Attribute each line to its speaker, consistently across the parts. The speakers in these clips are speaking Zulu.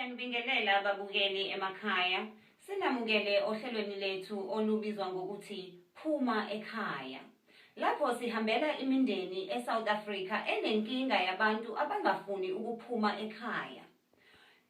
Speaker 1: Siyanibingelela ababukeli emakhaya. Sinamukele ohlelweni lethu olubizwa ngokuthi Phuma Ekhaya. Lapho sihambela imindeni eSouth Africa enenkinga yabantu abangafuni ukuphuma ekhaya.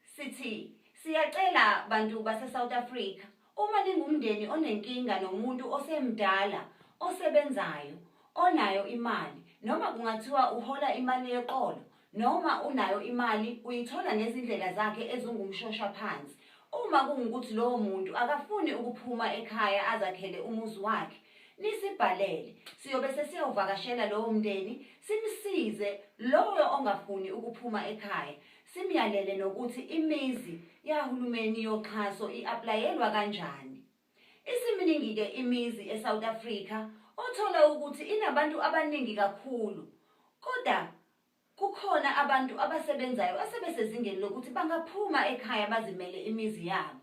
Speaker 1: Sithi siyacela bantu baseSouth Africa, uma ningumndeni onenkinga nomuntu osemdala, osebenzayo, onayo imali, noma kungathiwa uhola imali yeqolo, noma unayo imali uyithola ngezindlela zakhe ezingumshosha phansi. Uma kungukuthi lowo muntu akafuni ukuphuma ekhaya azakhele umuzi wakhe, nisibhalele. Siyobe sesiyovakashela lowo mndeni, simsize loyo ongafuni ukuphuma ekhaya. Simyalele nokuthi imizi yahulumeni yoxhaso i-aplayelwa kanjani. Isiminingi-ke imizi eSouth Africa othola ukuthi inabantu abaningi kakhulu, kodwa kukhona abantu abasebenzayo asebesezingeni lokuthi bangaphuma ekhaya bazimele imizi yabo.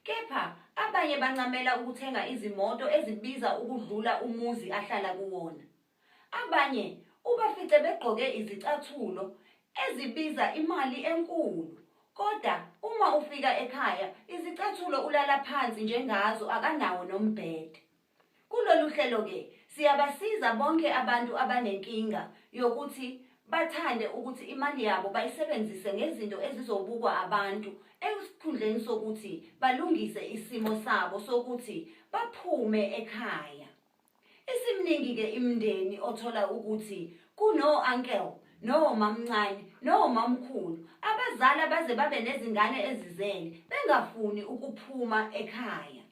Speaker 1: Kepha abanye bancamela ukuthenga izimoto ezibiza ukudlula umuzi ahlala kuwona. Abanye ubafice begqoke izicathulo ezibiza imali enkulu, kodwa uma ufika ekhaya izicathulo ulala phansi njengazo, akanawo nombhede. Kulolu hlelo-ke siyabasiza bonke abantu abanenkinga yokuthi bathande ukuthi imali yabo bayisebenzise ngezinto ezizobukwa abantu esikhundleni sokuthi balungise isimo sabo sokuthi baphume ekhaya. Isiminingi-ke imindeni othola ukuthi kuno-uncle, nomamncane, nomamkhulu abazala baze babe nezingane ezizele bengafuni ukuphuma ekhaya.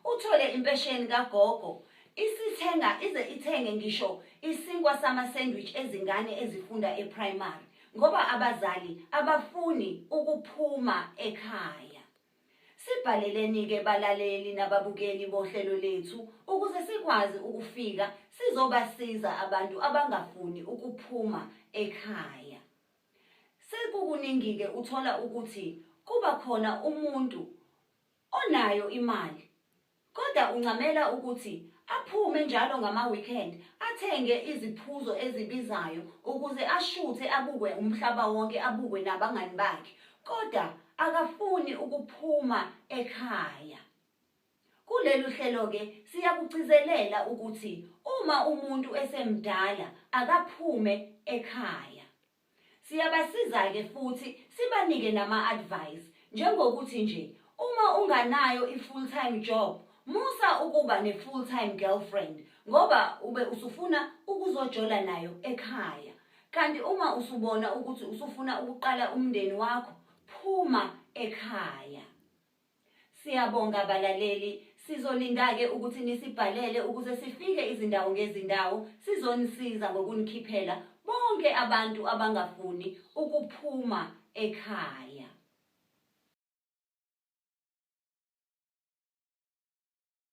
Speaker 1: Uthole impesheni kagogo ize ithenge ngisho isinkwa sama-sandwich ezingane ezifunda e-primary, ngoba abazali abafuni ukuphuma ekhaya. Sibhaleleni-ke balaleli nababukeli bohlelo lethu ukuze sikwazi ukufika sizobasiza abantu abangafuni ukuphuma ekhaya. Sekukuningi-ke uthola ukuthi kuba khona umuntu onayo imali, kodwa uncamela ukuthi aphume njalo ngama-weekend athenge iziphuzo ezibizayo ukuze ashuthe, abukwe umhlaba wonke, abukwe nabangani bakhe, kodwa akafuni ukuphuma ekhaya. Kulelu hlelo-ke siyakugcizelela ukuthi uma umuntu esemdala akaphume ekhaya. Siyabasiza-ke futhi sibanike nama-advice, njengokuthi nje uma unganayo i-full-time job, musa ukuba ne-full-time girlfriend ngoba ube usufuna ukuzojola nayo ekhaya. Kanti uma usubona ukuthi usufuna ukuqala umndeni wakho, phuma ekhaya. Siyabonga abalaleli, sizolinda-ke ukuthi nisibhalele ukuze sifike izindawo ngezindawo sizonisiza ngokunikhiphela bonke abantu abangafuni ukuphuma ekhaya.